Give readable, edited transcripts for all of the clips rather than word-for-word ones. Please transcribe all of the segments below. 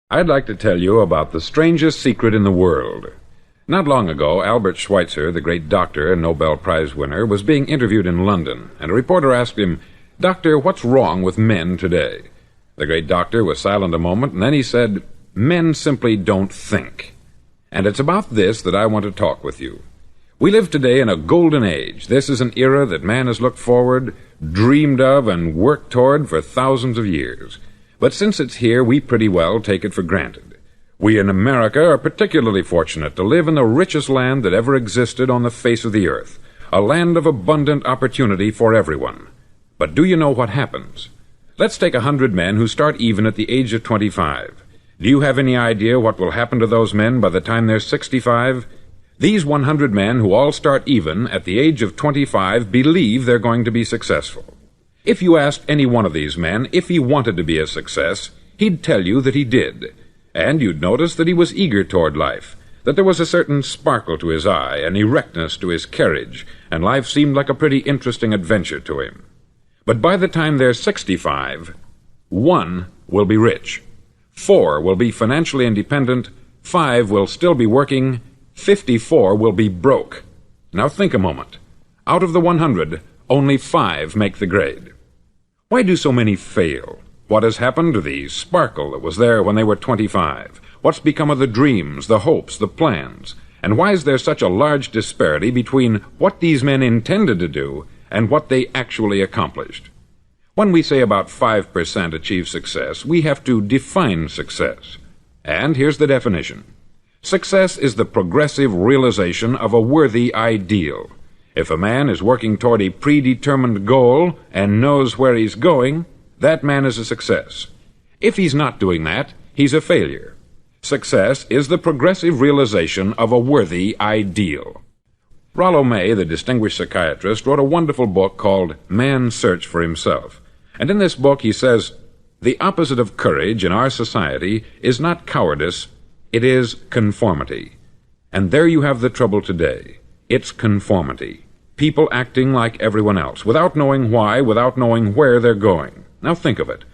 I'd like to tell you about the strangest secret in the world. Not long ago, Albert Schweitzer, the great doctor and Nobel Prize winner, was being interviewed in London, and a reporter asked him, "Doctor, what's wrong with men today?" The great doctor was silent a moment, and then he said, "Men simply don't think." And it's about this that I want to talk with you. We live today in a golden age. This is an era that man has looked forward, dreamed of, and worked toward for thousands of years. But since it's here, we pretty well take it for granted. We in America are particularly fortunate to live in the richest land that ever existed on the face of the earth, a land of abundant opportunity for everyone. But do you know what happens? Let's take 100 men who start even at the age of 25. Do you have any idea what will happen to those men by the time they're 65? These 100 men who all start even at the age of 25 believe they're going to be successful. If you asked any one of these men if he wanted to be a success, he'd tell you that he did. And you'd notice that he was eager toward life, that there was a certain sparkle to his eye, an erectness to his carriage, and life seemed like a pretty interesting adventure to him. But by the time they're 65, 1 will be rich, 4 will be financially independent, 5 will still be working, 54 will be broke. Now think a moment. Out of the 100, only 5 make the grade. Why do so many fail? What has happened to the sparkle that was there when they were 25? What's become of the dreams, the hopes, the plans? And why is there such a large disparity between what these men intended to do and what they actually accomplished? When we say about 5% achieve success, we have to define success. And here's the definition. Success is the progressive realization of a worthy ideal. If a man is working toward a predetermined goal and knows where he's going, that man is a success. If he's not doing that, he's a failure. Success is the progressive realization of a worthy ideal. Rollo May, the distinguished psychiatrist, wrote a wonderful book called Man's Search for Himself. And in this book he says, "The opposite of courage in our society is not cowardice, it is conformity." And there you have the trouble today. It's conformity. People acting like everyone else, without knowing why, without knowing where they're going. Now think of it.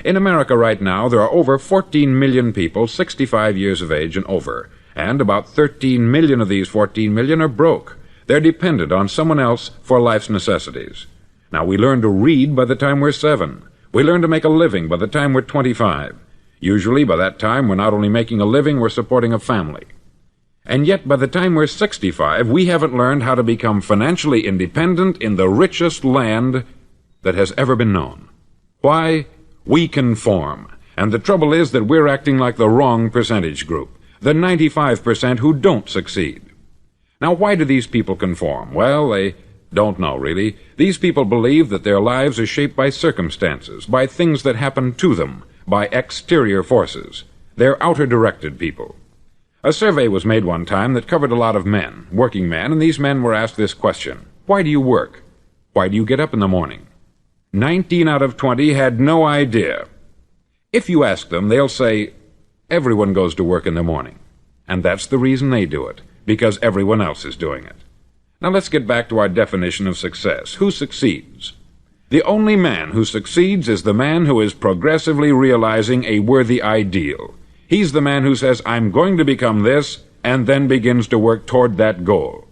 In America right now, there are over 14 million people 65 years of age and over, and about 13 million of these 14 million are broke. They're dependent on someone else for life's necessities. Now, we learn to read by the time we're 7. We learn to make a living by the time we're 25. Usually, by that time, we're not only making a living, we're supporting a family. And yet, by the time we're 65, we haven't learned how to become financially independent in the richest land that has ever been known. Why? We conform. And the trouble is that we're acting like the wrong percentage group, the 95% who don't succeed. Now, why do these people conform? Well, they don't know, really. These people believe that their lives are shaped by circumstances, by things that happen to them, by exterior forces. They're outer-directed people. A survey was made one time that covered a lot of men, working men, and these men were asked this question: why do you work? Why do you get up in the morning? 19 out of 20 had no idea. If you ask them, they'll say, everyone goes to work in the morning. And that's the reason they do it, because everyone else is doing it. Now let's get back to our definition of success. Who succeeds? The only man who succeeds is the man who is progressively realizing a worthy ideal. He's the man who says, I'm going to become this, and then begins to work toward that goal.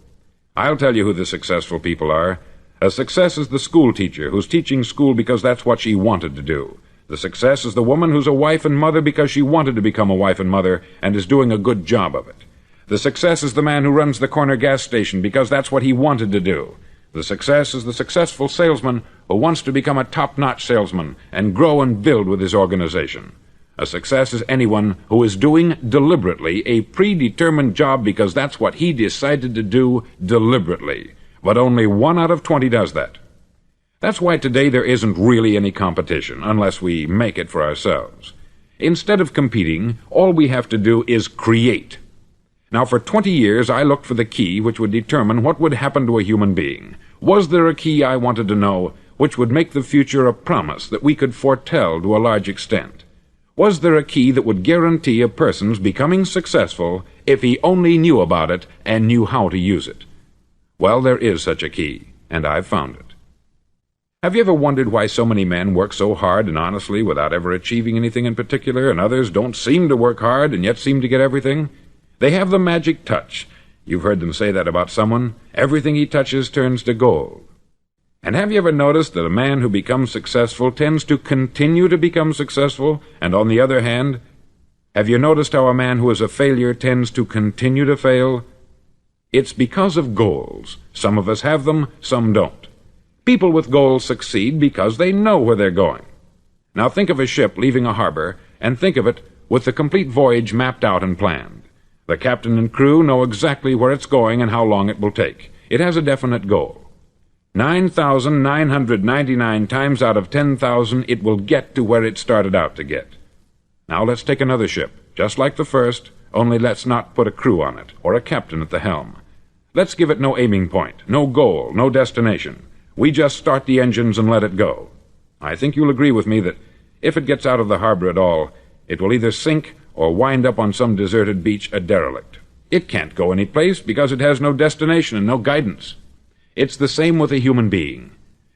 I'll tell you who the successful people are. A success is the school teacher who's teaching school because that's what she wanted to do. The success is the woman who's a wife and mother because she wanted to become a wife and mother and is doing a good job of it. The success is the man who runs the corner gas station because that's what he wanted to do. The success is the successful salesman who wants to become a top-notch salesman and grow and build with his organization. A success is anyone who is doing deliberately a predetermined job because that's what he decided to do deliberately. But only 1 out of 20 does that. That's why today there isn't really any competition, unless we make it for ourselves. Instead of competing, all we have to do is create. Now, for 20 years, I looked for the key which would determine what would happen to a human being. Was there a key, I wanted to know, which would make the future a promise that we could foretell to a large extent? Was there a key that would guarantee a person's becoming successful if he only knew about it and knew how to use it? Well, there is such a key, and I've found it. Have you ever wondered why so many men work so hard and honestly without ever achieving anything in particular, and others don't seem to work hard and yet seem to get everything? They have the magic touch. You've heard them say that about someone. Everything he touches turns to gold. And have you ever noticed that a man who becomes successful tends to continue to become successful, and on the other hand, have you noticed how a man who is a failure tends to continue to fail? It's because of goals. Some of us have them, some don't. People with goals succeed because they know where they're going. Now think of a ship leaving a harbor, and think of it with the complete voyage mapped out and planned. The captain and crew know exactly where it's going and how long it will take. It has a definite goal. 9,999 times out of 10,000 it will get to where it started out to get. Now let's take another ship, just like the first, only let's not put a crew on it, or a captain at the helm. Let's give it no aiming point, no goal, no destination. We just start the engines and let it go. I think you'll agree with me that if it gets out of the harbor at all, it will either sink or wind up on some deserted beach a derelict. It can't go any place because it has no destination and no guidance. It's the same with a human being.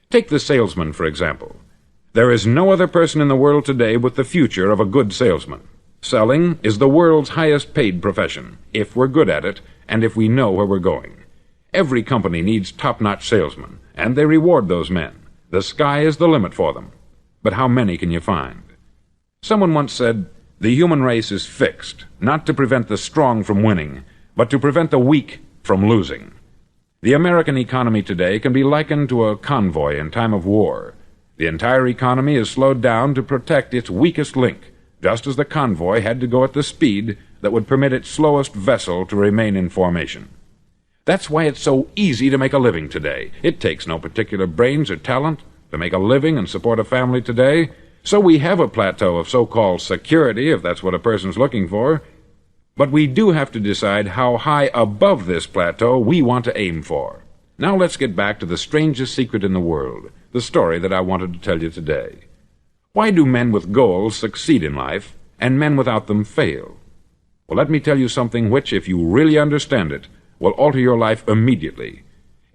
Take the salesman, for example. There is no other person in the world today with the future of a good salesman. Selling is the world's highest paid profession, if we're good at it, and if we know where we're going. Every company needs top-notch salesmen, and they reward those men. The sky is the limit for them. But how many can you find? Someone once said, the human race is fixed, not to prevent the strong from winning, but to prevent the weak from losing. The American economy today can be likened to a convoy in time of war. The entire economy is slowed down to protect its weakest link, just as the convoy had to go at the speed that would permit its slowest vessel to remain in formation. That's why it's so easy to make a living today. It takes no particular brains or talent to make a living and support a family today, so we have a plateau of so-called security, if that's what a person's looking for. But we do have to decide how high above this plateau we want to aim for. Now let's get back to the strangest secret in the world, the story that I wanted to tell you today. Why do men with goals succeed in life, and men without them fail? Well, let me tell you something which, if you really understand it, will alter your life immediately.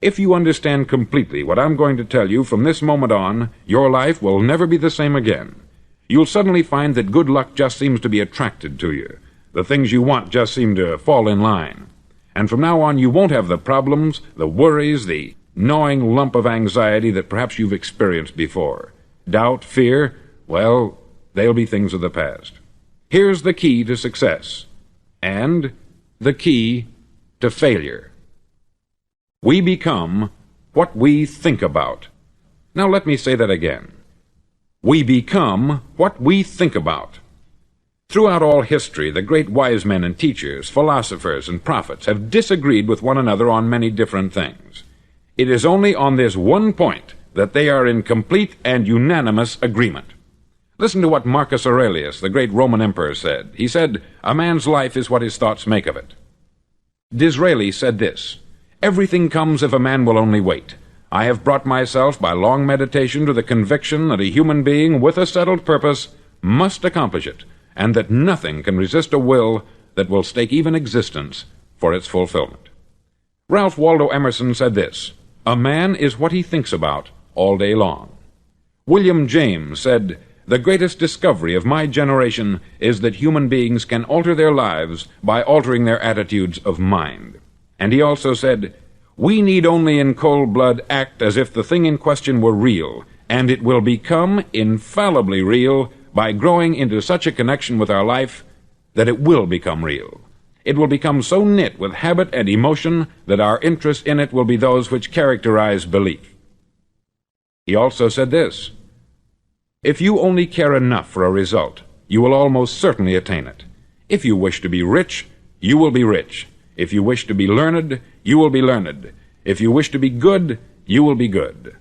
If you understand completely what I'm going to tell you from this moment on, your life will never be the same again. You'll suddenly find that good luck just seems to be attracted to you. The things you want just seem to fall in line. And from now on, you won't have the problems, the worries, the gnawing lump of anxiety that perhaps you've experienced before. Doubt, fear, well, they'll be things of the past. Here's the key to success, and the key to failure. We become what we think about. Now let me say that again. We become what we think about. Throughout all history, the great wise men and teachers, philosophers and prophets have disagreed with one another on many different things. It is only on this one point that they are in complete and unanimous agreement. Listen to what Marcus Aurelius, the great Roman emperor, said. He said, "A man's life is what his thoughts make of it." Disraeli said this, "Everything comes if a man will only wait. I have brought myself by long meditation to the conviction that a human being with a settled purpose must accomplish it, and that nothing can resist a will that will stake even existence for its fulfillment." Ralph Waldo Emerson said this, "A man is what he thinks about all day long." William James said, "The greatest discovery of my generation is that human beings can alter their lives by altering their attitudes of mind." And he also said, "We need only in cold blood act as if the thing in question were real, and it will become infallibly real by growing into such a connection with our life that it will become real. It will become so knit with habit and emotion that our interest in it will be those which characterize belief." He also said this, "If you only care enough for a result, you will almost certainly attain it. If you wish to be rich, you will be rich. If you wish to be learned, you will be learned. If you wish to be good, you will be good.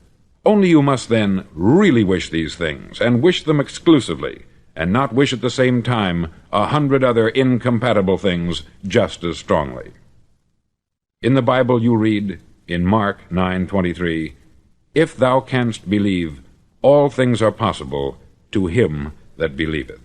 Only you must then really wish these things, and wish them exclusively, and not wish at the same time 100 other incompatible things just as strongly." In the Bible you read, in Mark 9:23, "If thou canst believe, all things are possible to him that believeth."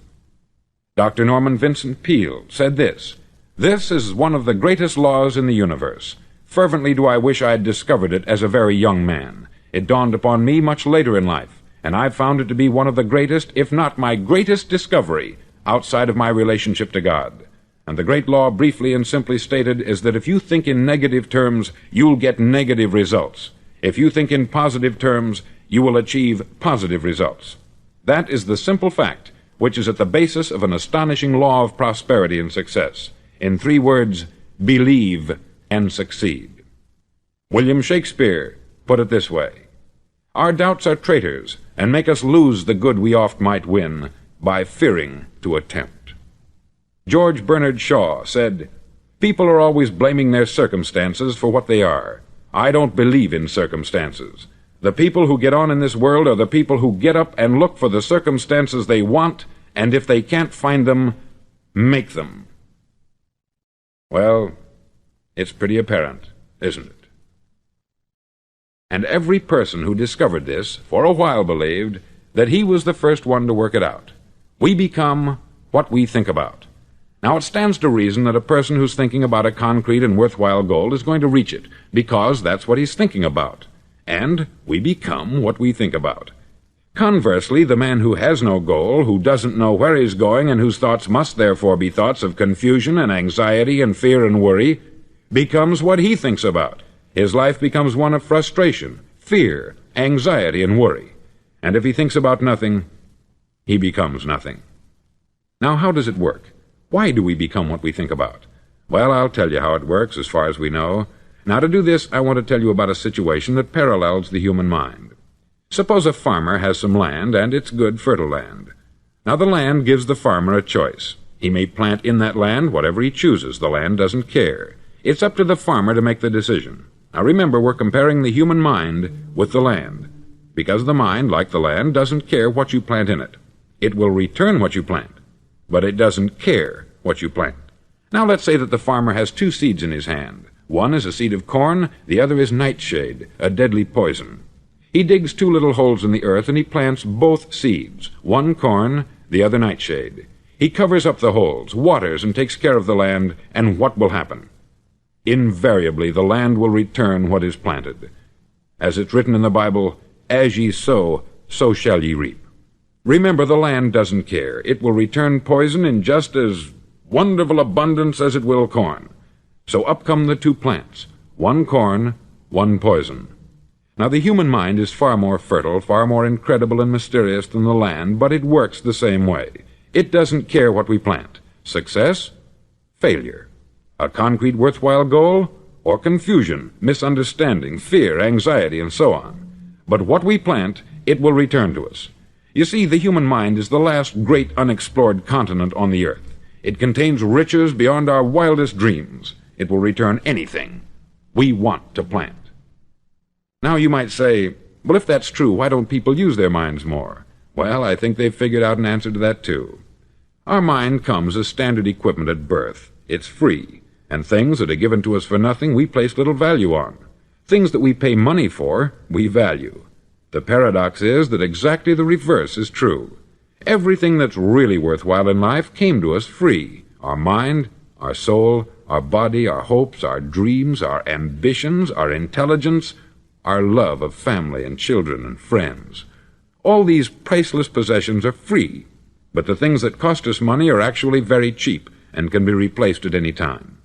Dr. Norman Vincent Peale said this, "This is one of the greatest laws in the universe. Fervently do I wish I had discovered it as a very young man. It dawned upon me much later in life, and I've found it to be one of the greatest, if not my greatest discovery, outside of my relationship to God. And the great law, briefly and simply stated, is that if you think in negative terms, you'll get negative results. If you think in positive terms, you will achieve positive results. That is the simple fact which is at the basis of an astonishing law of prosperity and success. In 3 words, believe and succeed. William Shakespeare put it this way: "Our doubts are traitors, and make us lose the good we oft might win, by fearing to attempt." George Bernard Shaw said, "People are always blaming their circumstances for what they are. I don't believe in circumstances. The people who get on in this world are the people who get up and look for the circumstances they want, and if they can't find them, make them." Well, it's pretty apparent, isn't it? And every person who discovered this for a while believed that he was the first one to work it out. We become what we think about. Now, it stands to reason that a person who's thinking about a concrete and worthwhile goal is going to reach it, because that's what he's thinking about. And we become what we think about. Conversely, the man who has no goal, who doesn't know where he's going, and whose thoughts must therefore be thoughts of confusion and anxiety and fear and worry, becomes what he thinks about. His life becomes one of frustration, fear, anxiety, and worry. And if he thinks about nothing, he becomes nothing. Now, how does it work? Why do we become what we think about? Well, I'll tell you how it works as far as we know. Now, to do this, I want to tell you about a situation that parallels the human mind. Suppose a farmer has some land, and it's good, fertile land. Now, the land gives the farmer a choice. He may plant in that land whatever he chooses. The land doesn't care. It's up to the farmer to make the decision. Now, remember, we're comparing the human mind with the land, because the mind, like the land, doesn't care what you plant in it. It will return what you plant, but it doesn't care what you plant. Now, let's say that the farmer has 2 seeds in his hand. One is a seed of corn, the other is nightshade, a deadly poison. He digs 2 little holes in the earth, and he plants both seeds, one corn, the other nightshade. He covers up the holes, waters, and takes care of the land, and what will happen? Invariably, the land will return what is planted. As it's written in the Bible, "As ye sow, so shall ye reap." Remember, the land doesn't care. It will return poison in just as wonderful abundance as it will corn. So up come the 2 plants, one corn, one poison. Now, the human mind is far more fertile, far more incredible and mysterious than the land, but it works the same way. It doesn't care what we plant. Success, failure. A concrete, worthwhile goal, or confusion, misunderstanding, fear, anxiety, and so on. But what we plant, it will return to us. You see, the human mind is the last great unexplored continent on the earth. It contains riches beyond our wildest dreams. It will return anything we want to plant. Now, you might say, well, if that's true, why don't people use their minds more? Well, I think they've figured out an answer to that, too. Our mind comes as standard equipment at birth. It's free, and things that are given to us for nothing we place little value on. Things that we pay money for, we value. The paradox is that exactly the reverse is true. Everything that's really worthwhile in life came to us free. Our mind, our soul, our body, our hopes, our dreams, our ambitions, our intelligence, our love of family and children and friends. All these priceless possessions are free, but the things that cost us money are actually very cheap and can be replaced at any time.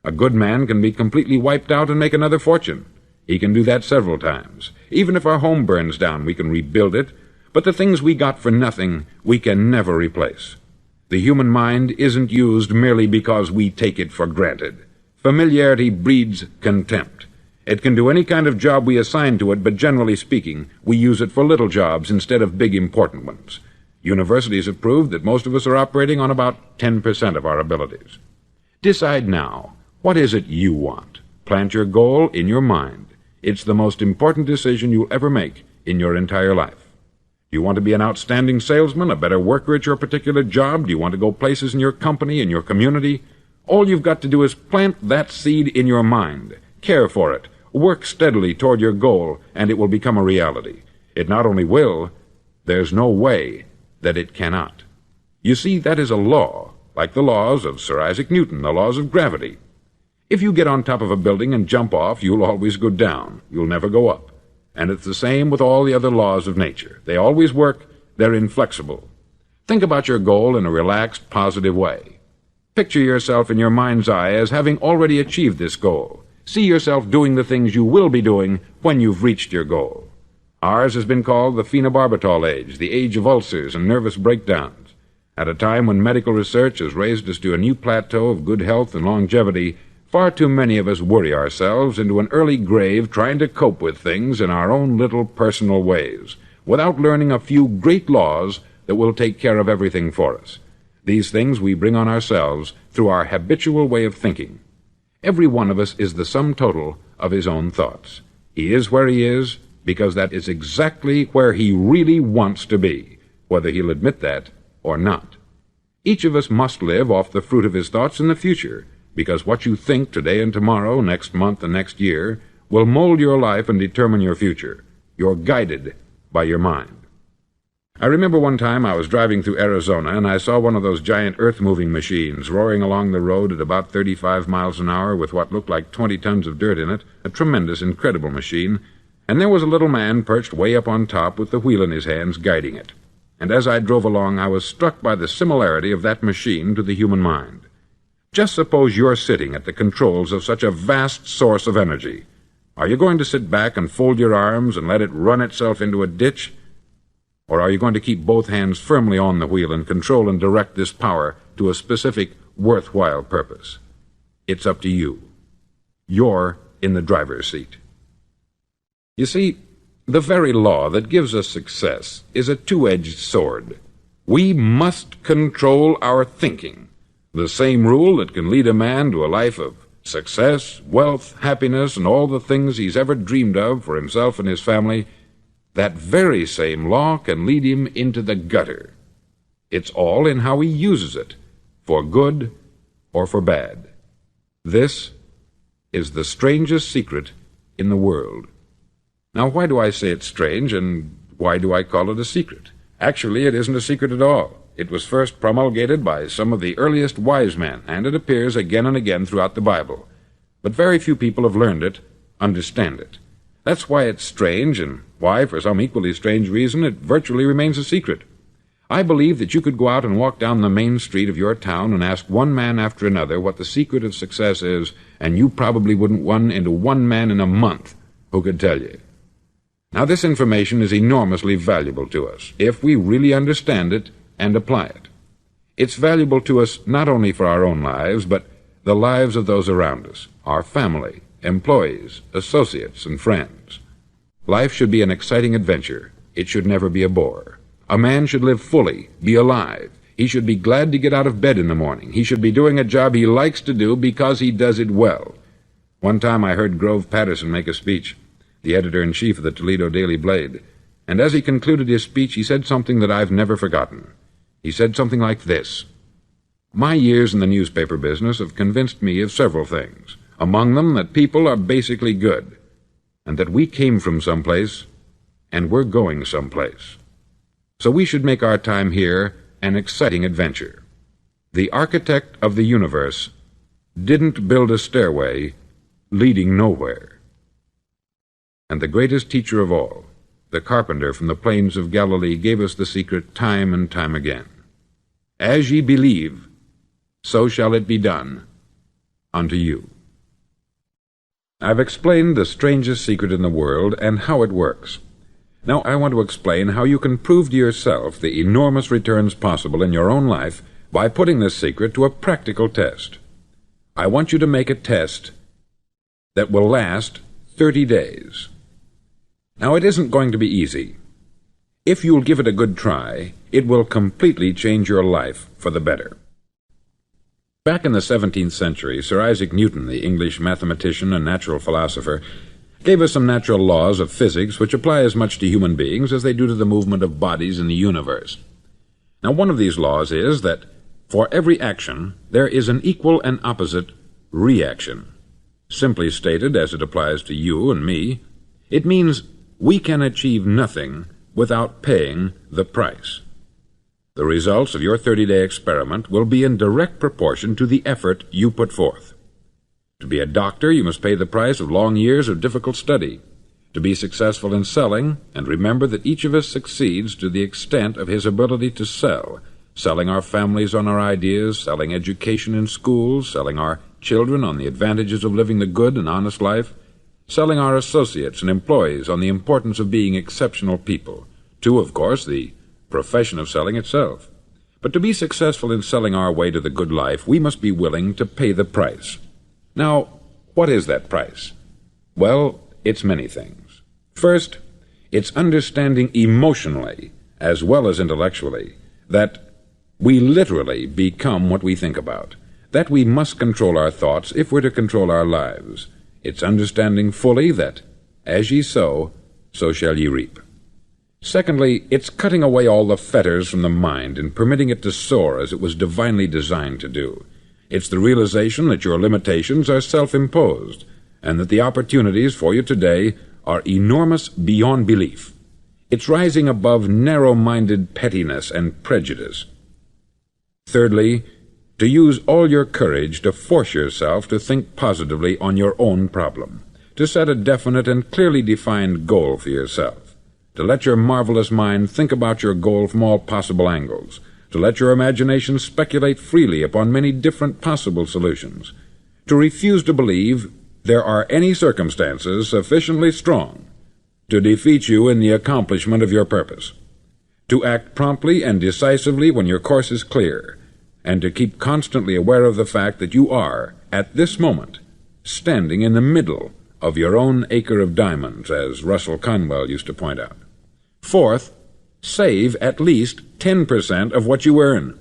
A good man can be completely wiped out and make another fortune. He can do that several times. Even if our home burns down, we can rebuild it, but the things we got for nothing, we can never replace. The human mind isn't used merely because we take it for granted. Familiarity breeds contempt. It can do any kind of job we assign to it, but generally speaking, we use it for little jobs instead of big important ones. Universities have proved that most of us are operating on about 10% of our abilities. Decide now, what is it you want? Plant your goal in your mind. It's the most important decision you'll ever make in your entire life. Do you want to be an outstanding salesman, a better worker at your particular job? Do you want to go places in your company, in your community? All you've got to do is plant that seed in your mind. Care for it. Work steadily toward your goal, and it will become a reality. It not only will, there's no way that it cannot. You see, that is a law, like the laws of Sir Isaac Newton, the laws of gravity. If you get on top of a building and jump off, you'll always go down. You'll never go up. And it's the same with all the other laws of nature. They always work. They're inflexible. Think about your goal in a relaxed, positive way. Picture yourself in your mind's eye as having already achieved this goal. See yourself doing the things you will be doing when you've reached your goal. Ours has been called the phenobarbital age, the age of ulcers and nervous breakdowns. At a time when medical research has raised us to a new plateau of good health and longevity, far too many of us worry ourselves into an early grave trying to cope with things in our own little personal ways, without learning a few great laws that will take care of everything for us. These things we bring on ourselves through our habitual way of thinking. Every one of us is the sum total of his own thoughts. He is where he is because that is exactly where he really wants to be, whether he'll admit that or not. Each of us must live off the fruit of his thoughts in the future, because what you think today and tomorrow, next month and next year, will mold your life and determine your future. You're guided by your mind. I remember one time I was driving through Arizona and I saw one of those giant earth-moving machines roaring along the road at about 35 miles an hour with what looked like 20 tons of dirt in it, a tremendous, incredible machine, and there was a little man perched way up on top with the wheel in his hands guiding it. And as I drove along, I was struck by the similarity of that machine to the human mind. Just suppose you're sitting at the controls of such a vast source of energy. Are you going to sit back and fold your arms and let it run itself into a ditch? Or are you going to keep both hands firmly on the wheel and control and direct this power to a specific, worthwhile purpose? It's up to you. You're in the driver's seat. You see, the very law that gives us success is a two-edged sword. We must control our thinking. The same rule that can lead a man to a life of success, wealth, happiness, and all the things he's ever dreamed of for himself and his family, that very same law can lead him into the gutter. It's all in how he uses it, for good or for bad. This is the strangest secret in the world. Now, why do I say it's strange, and why do I call it a secret? Actually, it isn't a secret at all. It was first promulgated by some of the earliest wise men, and it appears again and again throughout the Bible. But very few people have learned it, understand it. That's why it's strange, and why, for some equally strange reason, it virtually remains a secret. I believe that you could go out and walk down the main street of your town and ask one man after another what the secret of success is, and you probably wouldn't run into one man in a month who could tell you. Now, this information is enormously valuable to us, if we really understand it and apply it. It's valuable to us not only for our own lives, but the lives of those around us, our family, employees, associates, and friends. Life should be an exciting adventure. It should never be a bore. A man should live fully, be alive. He should be glad to get out of bed in the morning. He should be doing a job he likes to do because he does it well. One time I heard Grove Patterson make a speech, the editor-in-chief of the Toledo Daily Blade, and as he concluded his speech, he said something that I've never forgotten. He said something like this: "My years in the newspaper business have convinced me of several things, among them that people are basically good, and that we came from someplace, and we're going someplace. So we should make our time here an exciting adventure. The architect of the universe didn't build a stairway leading nowhere." And the greatest teacher of all, the carpenter from the plains of Galilee, gave us the secret time and time again. As ye believe, so shall it be done unto you. I've explained the strangest secret in the world and how it works. Now I want to explain how you can prove to yourself the enormous returns possible in your own life by putting this secret to a practical test. I want you to make a test that will last 30 days. Now, it isn't going to be easy. If you'll give it a good try, it will completely change your life for the better. Back in the 17th century, Sir Isaac Newton, the English mathematician and natural philosopher, gave us some natural laws of physics which apply as much to human beings as they do to the movement of bodies in the universe. Now, one of these laws is that for every action, there is an equal and opposite reaction. Simply stated, as it applies to you and me, it means we can achieve nothing without paying the price. The results of your 30-day experiment will be in direct proportion to the effort you put forth. To be a doctor, you must pay the price of long years of difficult study. to be successful in selling, and remember that each of us succeeds to the extent of his ability to sell, selling our families on our ideas, selling education in schools, selling our children on the advantages of living the good and honest life, selling our associates and employees on the importance of being exceptional people, to, of course, the profession of selling itself. But to be successful in selling our way to the good life, we must be willing to pay the price. Now, what is that price? Well, it's many things. First, it's understanding emotionally, as well as intellectually, that we literally become what we think about, that we must control our thoughts if we're to control our lives. It's understanding fully that, as ye sow, so shall ye reap. Secondly, it's cutting away all the fetters from the mind and permitting it to soar as it was divinely designed to do. It's the realization that your limitations are self-imposed, and that the opportunities for you today are enormous beyond belief. It's rising above narrow-minded pettiness and prejudice. Thirdly, to use all your courage to force yourself to think positively on your own problem, to set a definite and clearly defined goal for yourself, to let your marvelous mind think about your goal from all possible angles, to let your imagination speculate freely upon many different possible solutions, to refuse to believe there are any circumstances sufficiently strong to defeat you in the accomplishment of your purpose, to act promptly and decisively when your course is clear, and to keep constantly aware of the fact that you are, at this moment, standing in the middle of your own acre of diamonds, as Russell Conwell used to point out. Fourth, save at least 10% of what you earn.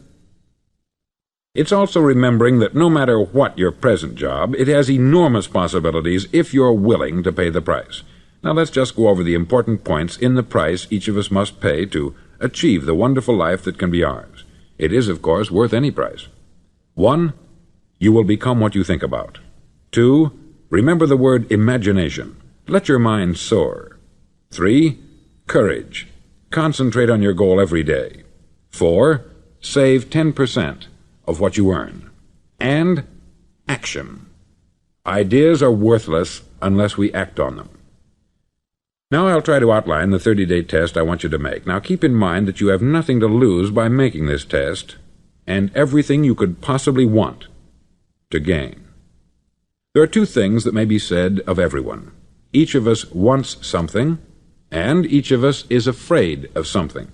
It's also remembering that no matter what your present job, it has enormous possibilities if you're willing to pay the price. Now let's just go over the important points in the price each of us must pay to achieve the wonderful life that can be ours. It is, of course, worth any price. 1. You will become what you think about. 2. Remember the word imagination. Let your mind soar. 3. Courage. Concentrate on your goal every day. 4. Save 10% of what you earn. And action. Ideas are worthless unless we act on them. Now I'll try to outline the 30-day test I want you to make. Now keep in mind that you have nothing to lose by making this test, and everything you could possibly want to gain. There are two things that may be said of everyone. Each of us wants something, and each of us is afraid of something.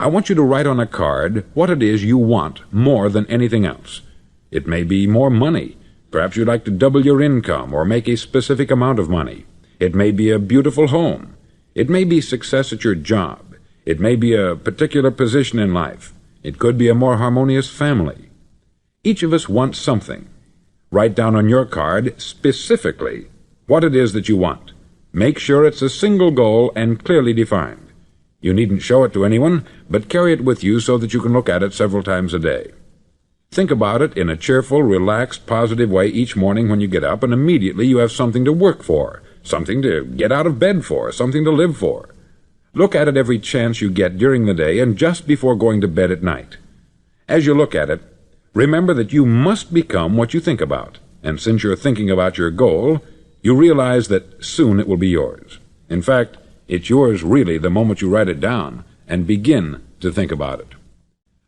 I want you to write on a card what it is you want more than anything else. It may be more money. Perhaps you'd like to double your income or make a specific amount of money. It may be a beautiful home. It may be success at your job. It may be a particular position in life. It could be a more harmonious family. Each of us wants something. Write down on your card specifically what it is that you want. Make sure it's a single goal and clearly defined. You needn't show it to anyone, but carry it with you so that you can look at it several times a day. Think about it in a cheerful, relaxed, positive way each morning when you get up, and immediately you have something to work for, something to get out of bed for, something to live for. Look at it every chance you get during the day and just before going to bed at night. As you look at it, remember that you must become what you think about, and since you're thinking about your goal, you realize that soon it will be yours. In fact, it's yours really the moment you write it down and begin to think about it.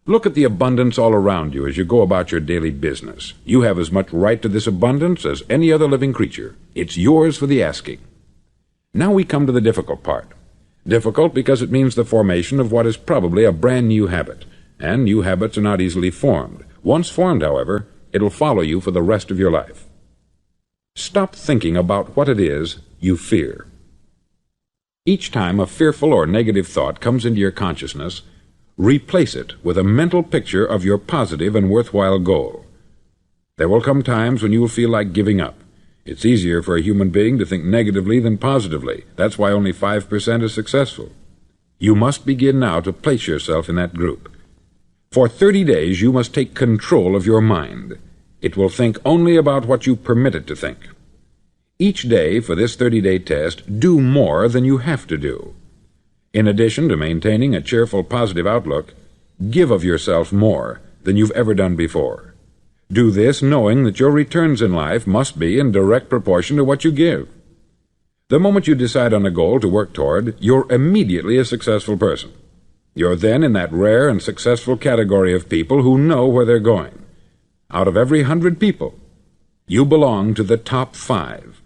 Look at the abundance all around you as you go about your daily business. You have as much right to this abundance as any other living creature. It's yours for the asking. Now we come to the difficult part. Difficult because it means the formation of what is probably a brand new habit, and new habits are not easily formed. Once formed, however, it'll follow you for the rest of your life. Stop thinking about what it is you fear. Each time a fearful or negative thought comes into your consciousness, replace it with a mental picture of your positive and worthwhile goal. There will come times when you will feel like giving up. It's easier for a human being to think negatively than positively. That's why only 5% is successful. You must begin now to place yourself in that group. For 30 days you must take control of your mind. It will think only about what you permit it to think. Each day for this 30-day test, do more than you have to do. In addition to maintaining a cheerful, positive outlook, give of yourself more than you've ever done before. Do this knowing that your returns in life must be in direct proportion to what you give. The moment you decide on a goal to work toward, you're immediately a successful person. You're then in that rare and successful category of people who know where they're going. Out of every 100 people, you belong to the top 5.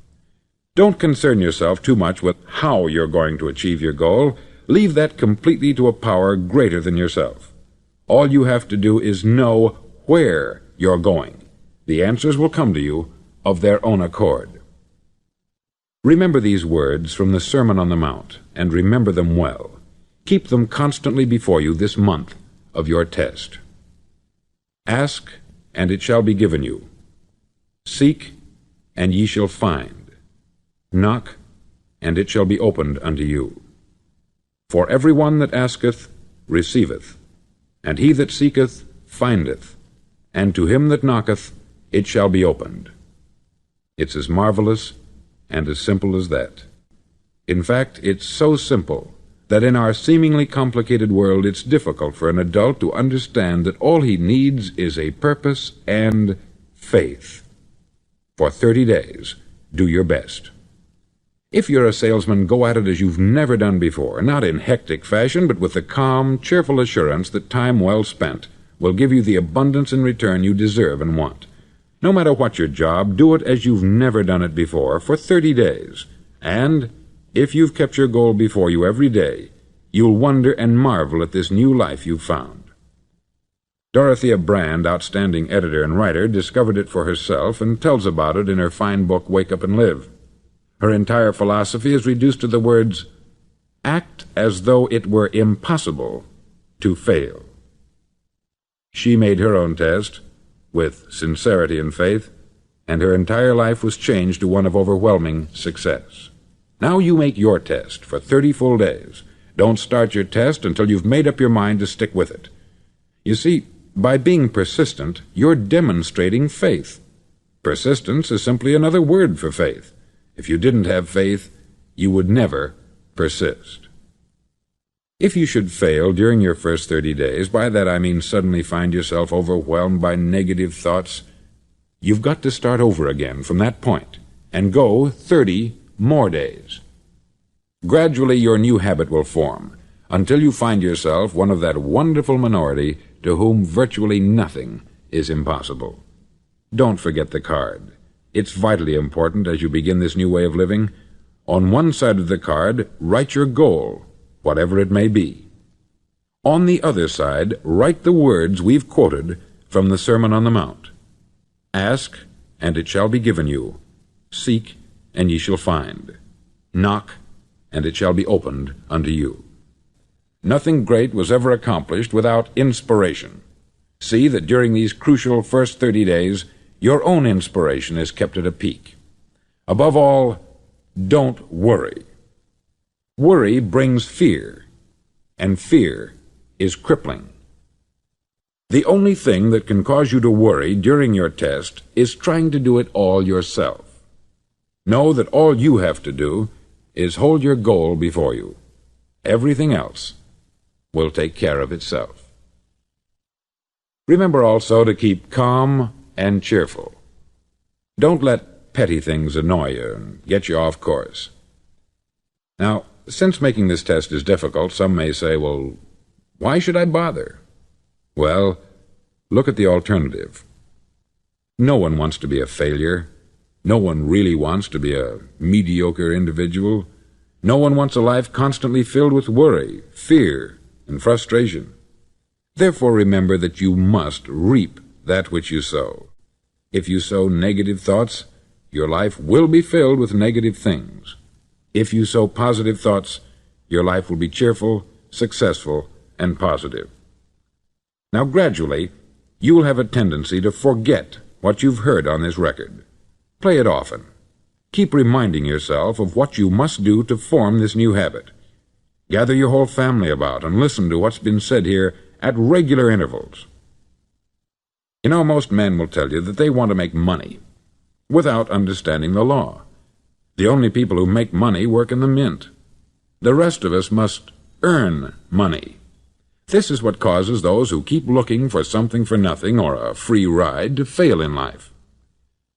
Don't concern yourself too much with how you're going to achieve your goal. Leave that completely to a power greater than yourself. All you have to do is know where you're going. The answers will come to you of their own accord. Remember these words from the Sermon on the Mount, and remember them well. Keep them constantly before you this month of your test. Ask, and it shall be given you. Seek, and ye shall find. Knock, and it shall be opened unto you. For every one that asketh receiveth, and he that seeketh findeth, and to him that knocketh it shall be opened. It's as marvelous and as simple as that. In fact, it's so simple that in our seemingly complicated world it's difficult for an adult to understand that all he needs is a purpose and faith. For 30 days, do your best. If you're a salesman, go at it as you've never done before, not in hectic fashion, but with the calm, cheerful assurance that time well spent will give you the abundance in return you deserve and want. No matter what your job, do it as you've never done it before for 30 days. And if you've kept your goal before you every day, you'll wonder and marvel at this new life you've found. Dorothea Brand, outstanding editor and writer, discovered it for herself and tells about it in her fine book, Wake Up and Live. Her entire philosophy is reduced to the words, act as though it were impossible to fail. She made her own test with sincerity and faith, and her entire life was changed to one of overwhelming success. Now you make your test for 30 full days. Don't start your test until you've made up your mind to stick with it. You see, by being persistent, you're demonstrating faith. Persistence is simply another word for faith. If you didn't have faith, you would never persist. If you should fail during your first 30 days, by that I mean suddenly find yourself overwhelmed by negative thoughts, you've got to start over again from that point and go 30 more days. Gradually your new habit will form until you find yourself one of that wonderful minority to whom virtually nothing is impossible. Don't forget the card. It's vitally important as you begin this new way of living. On one side of the card, write your goal, whatever it may be. On the other side, write the words we've quoted from the Sermon on the Mount. Ask, and it shall be given you. Seek, and ye shall find. Knock, and it shall be opened unto you. Nothing great was ever accomplished without inspiration. See that during these crucial first 30 days, your own inspiration is kept at a peak. Above all, don't worry. Worry brings fear, and fear is crippling. The only thing that can cause you to worry during your test is trying to do it all yourself. Know that all you have to do is hold your goal before you. Everything else will take care of itself. Remember also to keep calm and cheerful. Don't let petty things annoy you and get you off course. Now, since making this test is difficult, some may say, well, why should I bother? Well, look at the alternative. No one wants to be a failure. No one really wants to be a mediocre individual. No one wants a life constantly filled with worry, fear, and frustration. Therefore, remember that you must reap that which you sow. If you sow negative thoughts, your life will be filled with negative things. If you sow positive thoughts, your life will be cheerful, successful, and positive. Now, gradually, you will have a tendency to forget what you've heard on this record. Play it often. Keep reminding yourself of what you must do to form this new habit. Gather your whole family about and listen to what's been said here at regular intervals. You know, most men will tell you that they want to make money without understanding the law. The only people who make money work in the mint. The rest of us must earn money. This is what causes those who keep looking for something for nothing or a free ride to fail in life.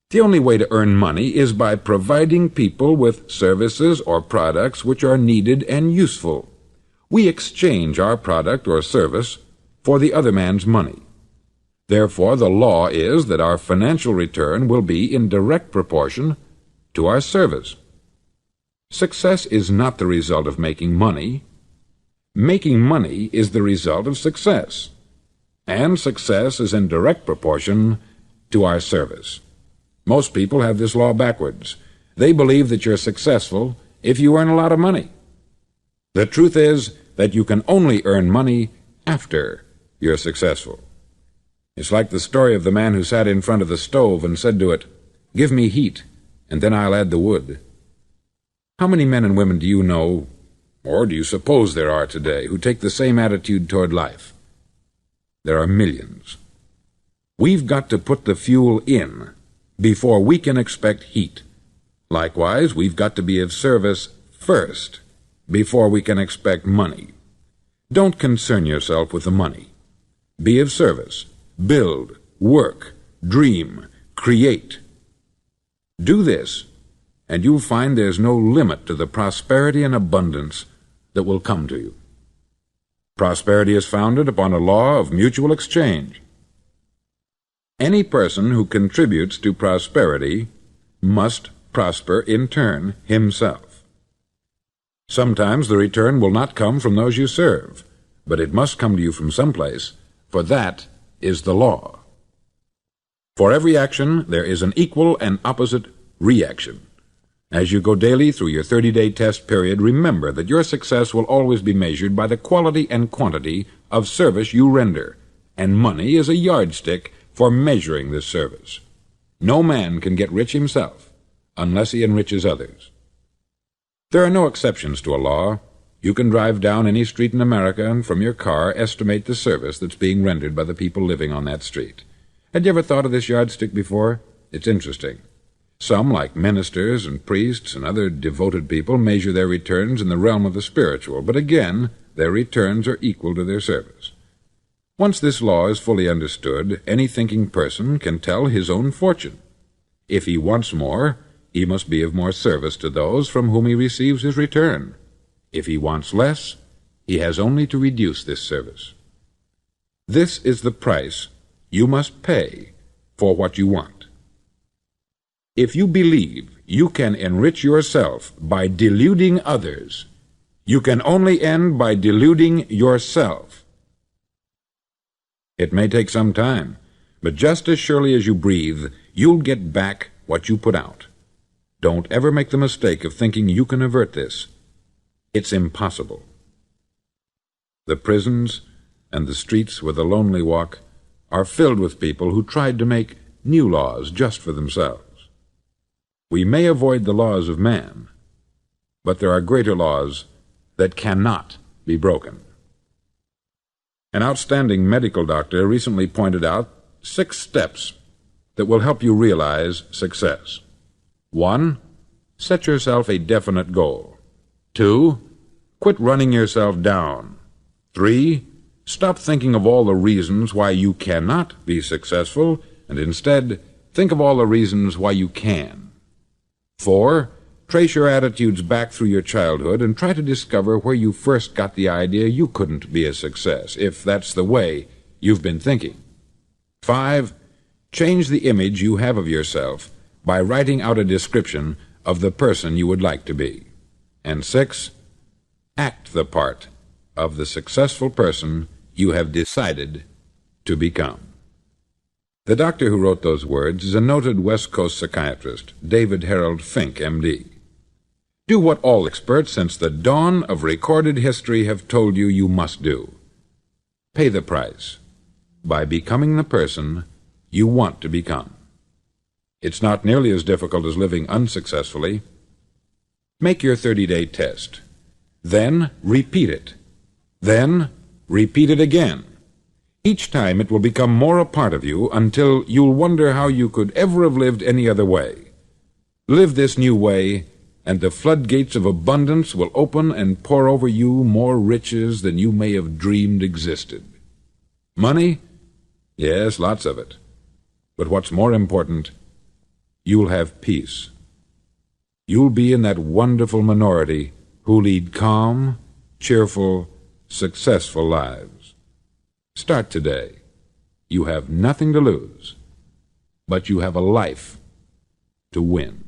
The only way to earn money is by providing people with services or products which are needed and useful. We exchange our product or service for the other man's money. Therefore, the law is that our financial return will be in direct proportion to our service. Success is not the result of making money. Making money is the result of success, and success is in direct proportion to our service. Most people have this law backwards. They believe that you're successful if you earn a lot of money. The truth is that you can only earn money after you're successful. It's like the story of the man who sat in front of the stove and said to it, "Give me heat, and then I'll add the wood." How many men and women do you know, or do you suppose there are today, who take the same attitude toward life? There are millions. We've got to put the fuel in before we can expect heat. Likewise, we've got to be of service first before we can expect money. Don't concern yourself with the money. Be of service. Build, work, dream, create. Do this, and you'll find there's no limit to the prosperity and abundance that will come to you. Prosperity is founded upon a law of mutual exchange. Any person who contributes to prosperity must prosper in turn himself. Sometimes the return will not come from those you serve, but it must come to you from someplace, for that is the law. For every action there is an equal and opposite reaction. As you go daily through your 30-day test period, remember that your success will always be measured by the quality and quantity of service you render, and money is a yardstick for measuring this service. No man can get rich himself unless he enriches others. There are no exceptions to a law. You can drive down any street in America and from your car estimate the service that's being rendered by the people living on that street. Had you ever thought of this yardstick before? It's interesting. Some, like ministers and priests and other devoted people, measure their returns in the realm of the spiritual, but again, their returns are equal to their service. Once this law is fully understood, any thinking person can tell his own fortune. If he wants more, he must be of more service to those from whom he receives his return. If he wants less, he has only to reduce this service. This is the price you must pay for what you want. If you believe you can enrich yourself by deluding others, you can only end by deluding yourself. It may take some time, but just as surely as you breathe, you'll get back what you put out. Don't ever make the mistake of thinking you can avert this. It's impossible. The prisons and the streets where the lonely walk are filled with people who tried to make new laws just for themselves. We may avoid the laws of man, but there are greater laws that cannot be broken. An outstanding medical doctor recently pointed out 6 steps that will help you realize success. 1. Set yourself a definite goal. 2. Quit running yourself down. 3. Stop thinking of all the reasons why you cannot be successful, and instead think of all the reasons why you can. 4. Trace your attitudes back through your childhood and try to discover where you first got the idea you couldn't be a success, if that's the way you've been thinking. 5. Change the image you have of yourself by writing out a description of the person you would like to be. And 6. Act the part of the successful person you have decided to become. The doctor who wrote those words is a noted West Coast psychiatrist, David Harold Fink, M.D. Do what all experts since the dawn of recorded history have told you you must do. Pay the price by becoming the person you want to become. It's not nearly as difficult as living unsuccessfully. Make your 30-day test. Then repeat it. Then repeat it again. Each time it will become more a part of you until you'll wonder how you could ever have lived any other way. Live this new way, and the floodgates of abundance will open and pour over you more riches than you may have dreamed existed. Money? Yes, lots of it. But what's more important, you'll have peace. You'll be in that wonderful minority who lead calm, cheerful, successful lives. Start today. You have nothing to lose, but you have a life to win.